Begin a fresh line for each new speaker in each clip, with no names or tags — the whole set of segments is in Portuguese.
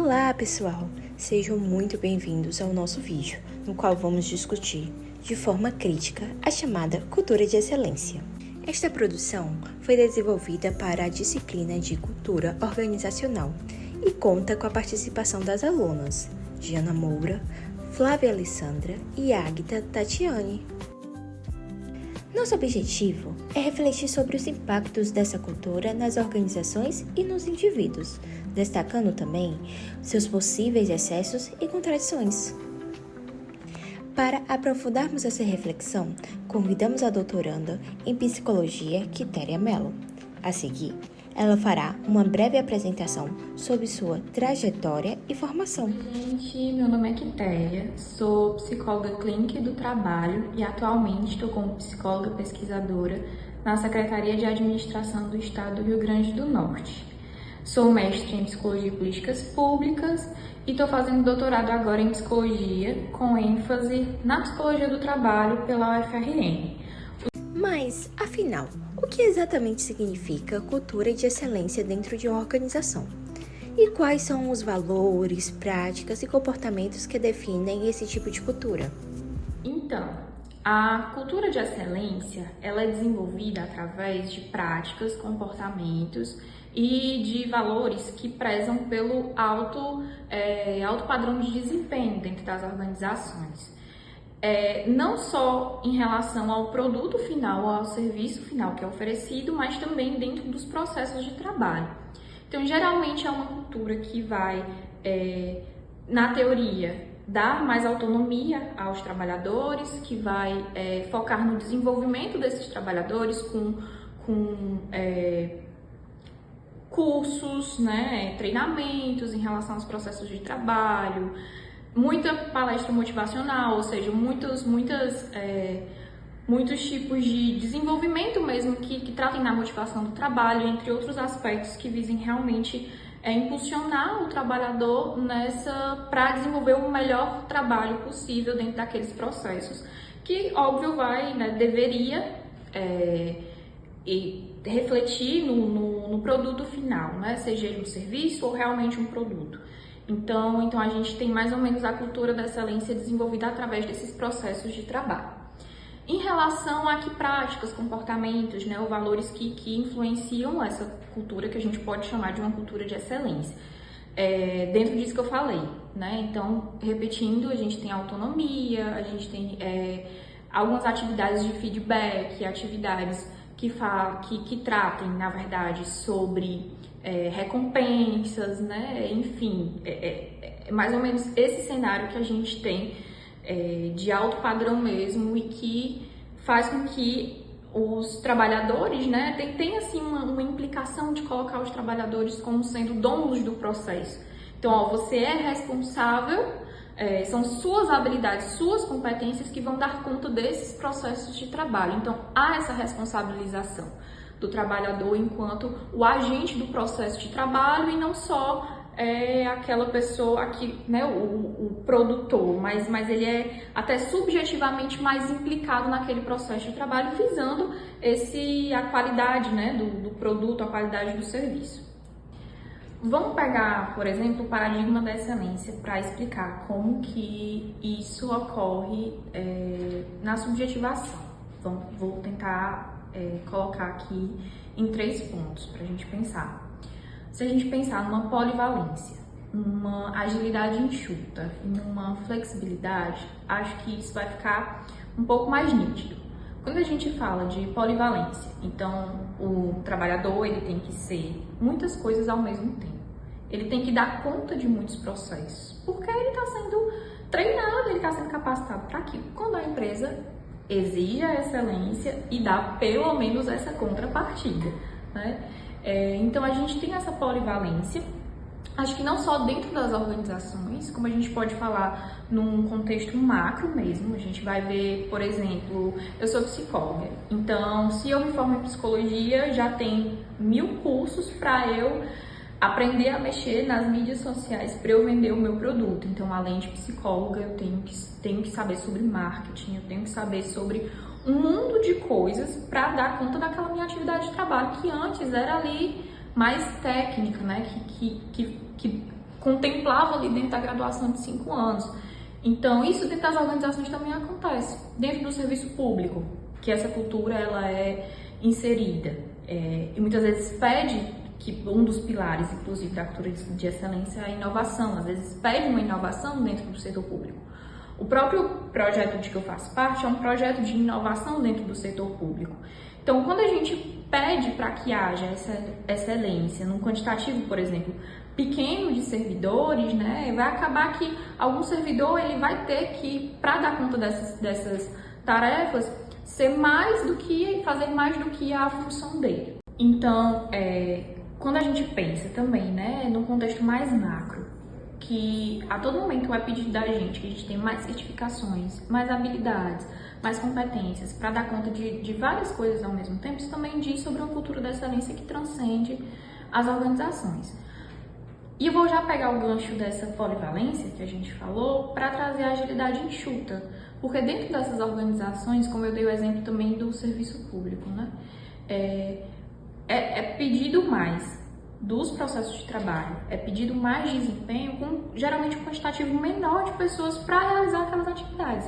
Olá pessoal, sejam muito bem-vindos ao nosso vídeo, no qual vamos discutir, de forma crítica, a chamada Cultura de Excelência. Esta produção foi desenvolvida para a disciplina de Cultura Organizacional e conta com a participação das alunas Diana Moura, Flávia Alessandra e Águida Tatiane. Nosso objetivo é refletir sobre os impactos dessa cultura nas organizações e nos indivíduos, destacando também seus possíveis excessos e contradições. Para aprofundarmos essa reflexão, convidamos a doutoranda em Psicologia, Quitéria Mello. A seguir, ela fará uma breve apresentação sobre sua trajetória e formação.
Gente, meu nome é Quitéria, sou psicóloga clínica do trabalho e atualmente estou como psicóloga pesquisadora na Secretaria de Administração do Estado do Rio Grande do Norte. Sou mestre em Psicologia e Políticas Públicas e estou fazendo doutorado agora em Psicologia, com ênfase na Psicologia do Trabalho pela UFRN.
Mas, afinal, o que exatamente significa cultura de excelência dentro de uma organização? E quais são os valores, práticas e comportamentos que definem esse tipo de cultura?
Então, a cultura de excelência, ela é desenvolvida através de práticas, comportamentos e de valores que prezam pelo alto padrão de desempenho dentro das organizações. Não só em relação ao produto final, ao serviço final que é oferecido, mas também dentro dos processos de trabalho. Então, geralmente é uma cultura que vai, na teoria, dar mais autonomia aos trabalhadores, que vai focar no desenvolvimento desses trabalhadores com cursos, treinamentos em relação aos processos de trabalho, muita palestra motivacional, ou seja, muitos tipos de desenvolvimento mesmo que tratem da motivação do trabalho, entre outros aspectos que visem realmente impulsionar o trabalhador para desenvolver o melhor trabalho possível dentro daqueles processos, que óbvio deveria refletir no produto final, seja ele um serviço ou realmente um produto. Então a gente tem mais ou menos a cultura da excelência desenvolvida através desses processos de trabalho. Em relação a que práticas, comportamentos, ou valores que influenciam essa cultura, que a gente pode chamar de uma cultura de excelência. Dentro disso que eu falei, Então, repetindo, a gente tem autonomia, a gente tem algumas atividades de feedback, atividades que tratem, na verdade, sobre recompensas, Enfim, é mais ou menos esse cenário que a gente tem de alto padrão mesmo e que faz com que os trabalhadores, tem assim uma implicação de colocar os trabalhadores como sendo donos do processo. Então, você é responsável, são suas habilidades, suas competências que vão dar conta desses processos de trabalho. Então, há essa responsabilização do trabalhador enquanto o agente do processo de trabalho e não só aquela pessoa aqui, o produtor, mas ele é até subjetivamente mais implicado naquele processo de trabalho, visando a qualidade, do produto, a qualidade do serviço. Vamos pegar, por exemplo, o paradigma da excelência para explicar como que isso ocorre na subjetivação. Vou tentar colocar aqui em 3 pontos para a gente pensar. Se a gente pensar numa polivalência, numa agilidade enxuta e numa flexibilidade, acho que isso vai ficar um pouco mais nítido. Quando a gente fala de polivalência, então o trabalhador ele tem que ser muitas coisas ao mesmo tempo. Ele tem que dar conta de muitos processos, porque ele está sendo treinado, ele está sendo capacitado para aquilo. Quando a empresa exige a excelência e dá pelo menos essa contrapartida, Então, a gente tem essa polivalência, acho que não só dentro das organizações, como a gente pode falar num contexto macro mesmo. A gente vai ver, por exemplo, eu sou psicóloga, então se eu me formo em psicologia, já tem 1000 cursos para eu aprender a mexer nas mídias sociais para eu vender o meu produto. Então, além de psicóloga, eu tenho que saber sobre marketing, eu tenho que saber sobre um mundo de coisas para dar conta daquela minha atividade de trabalho, que antes era ali mais técnica, que contemplava ali dentro da graduação de 5 anos. Então, isso dentro das organizações também acontece. Dentro do serviço público, que essa cultura ela é inserida. E muitas vezes pede que um dos pilares, inclusive, da cultura de excelência é a inovação. Às vezes pede uma inovação dentro do setor público. O próprio projeto de que eu faço parte é um projeto de inovação dentro do setor público. Então, quando a gente pede para que haja essa excelência num quantitativo, por exemplo, pequeno de servidores, né, vai acabar que algum servidor ele vai ter que, para dar conta dessas tarefas, fazer mais do que a função dele. Então, quando a gente pensa também, né, num contexto mais macro, que a todo momento é pedido da gente que a gente tenha mais certificações, mais habilidades, mais competências para dar conta de várias coisas ao mesmo tempo, isso também diz sobre uma cultura da excelência que transcende as organizações. E eu vou já pegar o gancho dessa polivalência que a gente falou para trazer a agilidade enxuta, porque dentro dessas organizações, como eu dei o exemplo também do serviço público, né, é pedido mais dos processos de trabalho, é pedido mais desempenho com geralmente um quantitativo menor de pessoas para realizar aquelas atividades.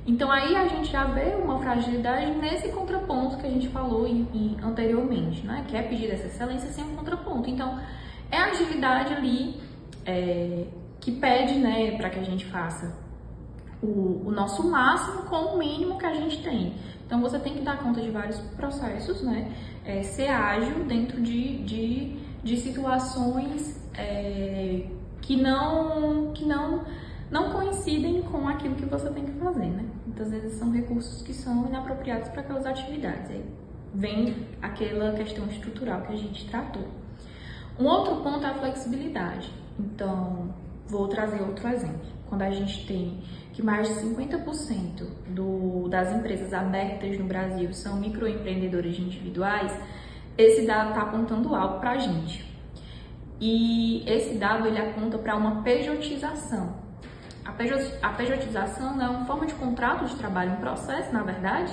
Então aí a gente já vê uma fragilidade nesse contraponto que a gente falou anteriormente, né? Que é pedir essa excelência sem um contraponto. Então é a agilidade ali que pede, né, para que a gente faça o nosso máximo com o mínimo que a gente tem. Então você tem que dar conta de vários processos, né? Ser ágil dentro de situações que não coincidem com aquilo que você tem que fazer, né? Muitas vezes são recursos que são inapropriados para aquelas atividades. Aí vem aquela questão estrutural que a gente tratou. Um outro ponto é a flexibilidade. Então, vou trazer outro exemplo. Quando a gente tem que mais de 50% das empresas abertas no Brasil são microempreendedores individuais, esse dado está apontando algo para a gente. E esse dado ele aponta para uma pejotização. A pejotização é uma forma de contrato de trabalho, um processo, na verdade,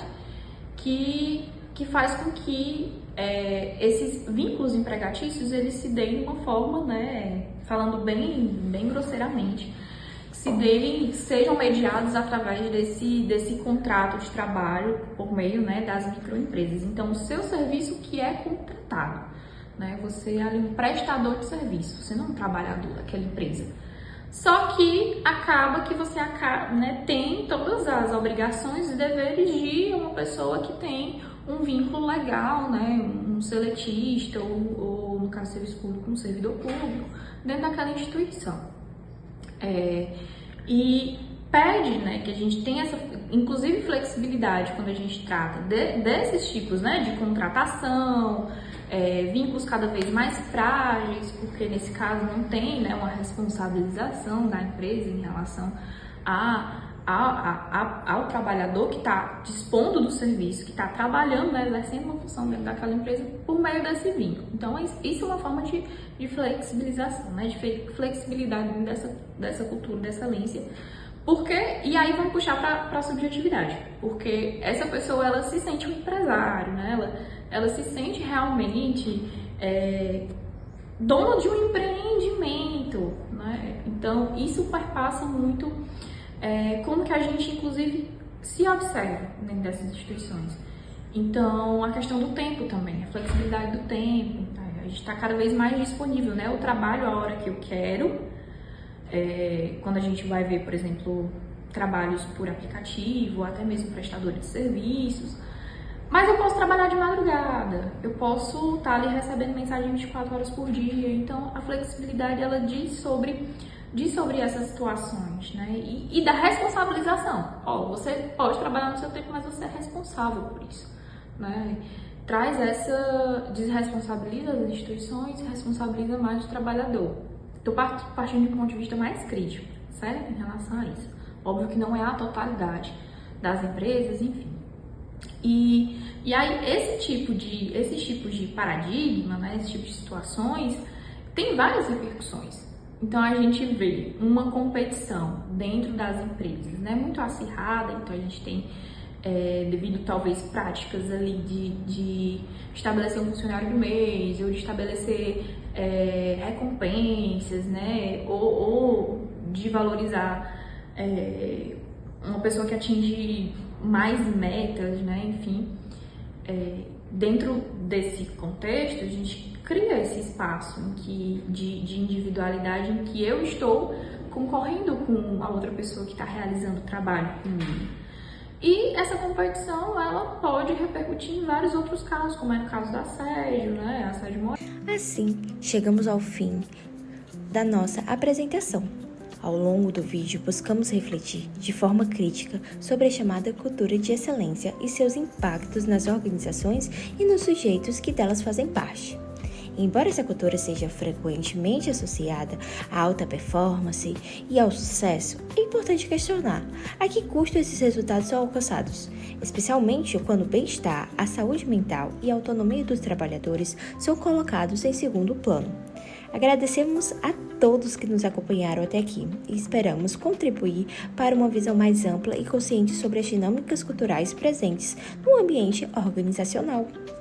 que faz com que esses vínculos empregatícios eles se deem de uma forma, né, falando bem grosseiramente, sejam mediados através desse contrato de trabalho por meio, né, das microempresas. Então, o seu serviço que é contratado, né, você é ali um prestador de serviço, você não é um trabalhador daquela empresa. Só que acaba que você tem todas as obrigações e deveres de uma pessoa que tem um vínculo legal, né, um seletista ou no caso do serviço público, um servidor público, dentro daquela instituição. E pede, né, que a gente tenha essa, inclusive, flexibilidade quando a gente trata desses tipos, né, de contratação, vínculos cada vez mais frágeis, porque nesse caso não tem, né, uma responsabilização da empresa em relação ao trabalhador que está dispondo do serviço, que está trabalhando, né, exercendo uma função dentro daquela empresa por meio desse vínculo. Então, isso é uma forma de flexibilização, né, de flexibilidade dessa cultura, dessa excelência. E aí vamos puxar para a subjetividade, porque essa pessoa ela se sente um empresário, né, ela se sente realmente dona de um empreendimento, né? Então, isso perpassa muito como que a gente, inclusive, se observa dentro dessas instituições. Então, a questão do tempo também, a flexibilidade do tempo, tá? A gente está cada vez mais disponível, né? Eu trabalho a hora que eu quero, quando a gente vai ver, por exemplo, trabalhos por aplicativo, até mesmo prestadores de serviços, mas eu posso trabalhar de madrugada, eu posso estar ali recebendo mensagem 24 horas por dia. Então, a flexibilidade, ela diz sobre essas situações, né? E da responsabilização. Você pode trabalhar no seu tempo, mas você é responsável por isso, né? Traz desresponsabiliza as instituições e responsabiliza mais o trabalhor. Estou partindo de um ponto de vista mais crítico, certo? Em relação a isso. Óbvio que não é a totalidade das empresas, enfim. E aí, esses tipos de paradigma, né, esses tipos de situações, tem várias repercussões. Então, a gente vê uma competição dentro das empresas, né, muito acirrada. Então, a gente tem, devido talvez práticas ali de estabelecer um funcionário do mês, ou de estabelecer recompensas, né? Ou de valorizar uma pessoa que atinge mais metas, né? Enfim, dentro desse contexto, a gente cria esse espaço de individualidade em que eu estou concorrendo com a outra pessoa que está realizando o trabalho comigo. E essa competição, ela pode repercutir em vários outros casos, como é no caso do assédio, né? Assédio moral.
Assim, chegamos ao fim da nossa apresentação. Ao longo do vídeo, buscamos refletir de forma crítica sobre a chamada cultura de excelência e seus impactos nas organizações e nos sujeitos que delas fazem parte. Embora essa cultura seja frequentemente associada à alta performance e ao sucesso, é importante questionar a que custo esses resultados são alcançados, especialmente quando o bem-estar, a saúde mental e a autonomia dos trabalhadores são colocados em segundo plano. Agradecemos a todos que nos acompanharam até aqui e esperamos contribuir para uma visão mais ampla e consciente sobre as dinâmicas culturais presentes no ambiente organizacional.